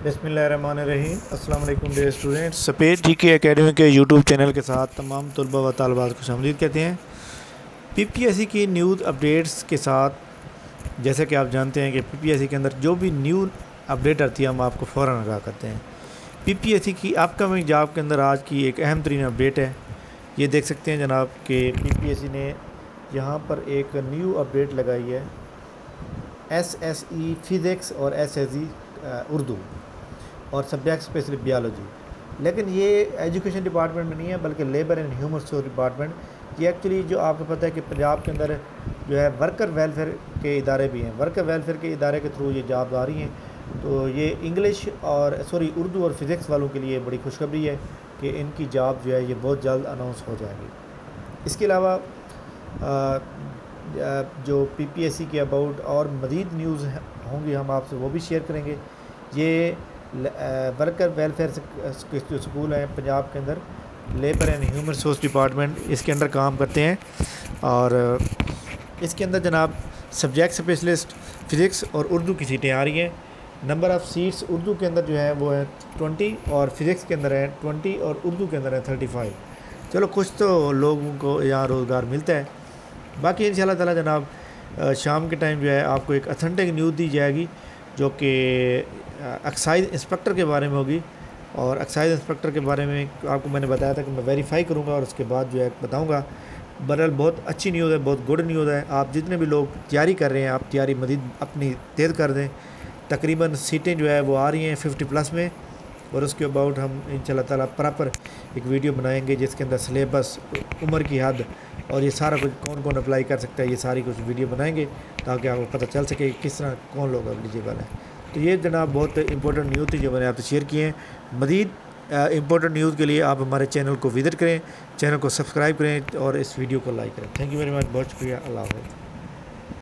बिस्मिल्लाहिर्रहमानिर्रहीम। अस्सलाम वालेकुम डियर स्टूडेंट्स। सफ़ेद जी के एकेडमी के यूट्यूब चैनल के साथ तमाम तलबा व तालबात को खुशामदीद कहते हैं। पीपीएससी की न्यूज़ अपडेट्स के साथ जैसे कि आप जानते हैं कि पीपीएससी के अंदर जो भी न्यू अपडेट आती है हम आपको फ़ौरन आगाह करते हैं। पीपीएससी की अपकमिंग जॉब के अंदर आज की एक अहम तरीन अपडेट है। ये देख सकते हैं जनाब कि पीपीएससी ने यहाँ पर एक न्यू अपडेट लगाई है। एसएसई फ़िज़िक्स और एसएसई उर्दू और सब्जेक्ट स्पेशली बियोलॉजी, लेकिन ये एजुकेशन डिपार्टमेंट में नहीं है बल्कि labour and human resource department. ये एक्चुअली जो आपको पता है कि पंजाब के अंदर जो है वर्कर वेलफेयर के इदारे भी हैं। वर्कर वेलफेयर के इदारे के थ्रू ये जॉब आ रही हैं। तो ये इंग्लिश और उर्दू और फिज़िक्स वालों के लिए बड़ी खुशखबरी है कि इनकी जॉब जो है ये बहुत जल्द अनाउंस हो जाएगी। इसके अलावा जो पीपीएससी के अबाउट और मज़ीद न्यूज़ होंगी हम आपसे वो भी शेयर करेंगे। ये वर्कर वेलफेयर के जो स्कूल हैं पंजाब के अंदर, labour and human resource department इसके अंदर काम करते हैं। और इसके अंदर जनाब सब्जेक्ट स्पेशलिस्ट फ़िज़िक्स और उर्दू की सीटें आ रही हैं। नंबर ऑफ़ सीट्स उर्दू के अंदर जो है वो है 20 और फिज़िक्स के अंदर है 20 और उर्दू के अंदर है 35। चलो कुछ तो लोगों को यहाँ रोज़गार मिलता है। बाकी इंशाल्लाह ताला जनाब शाम के टाइम जो है आपको एक अथेंटिक न्यूज़ दी जाएगी जो कि एक्साइज इंस्पेक्टर के बारे में होगी। और एक्साइज इंस्पेक्टर के बारे में आपको मैंने बताया था कि मैं वेरीफाई करूंगा और उसके बाद जो है बताऊंगा। बहरहाल बहुत अच्छी न्यूज़ है, बहुत गुड न्यूज़ है। आप जितने भी लोग तैयारी कर रहे हैं आप तैयारी मज़ीद अपनी तेज़ कर दें। तकरीबन सीटें जो है वो आ रही हैं 50+ में। और उसके अबाउट हम इंशाल्लाह ताला प्रॉपर एक वीडियो बनाएंगे जिसके अंदर सिलेबस, उम्र की हद और ये सारा कुछ कौन कौन अप्लाई कर सकता है ये सारी कुछ वीडियो बनाएंगे ताकि आपको पता चल सके किस तरह कौन लोग एलिजिबल हैं। तो ये जनाब बहुत इंपॉर्टेंट न्यूज़ थी जो मैंने आपसे शेयर किए हैं। मज़ीद इंपॉर्टेंट न्यूज़ के लिए आप हमारे चैनल को विज़िट करें, चैनल को सब्सक्राइब करें और इस वीडियो को लाइक करें। थैंक यू वेरी मच, बहुत शुक्रिया। अल्लाह हाफ़िज़।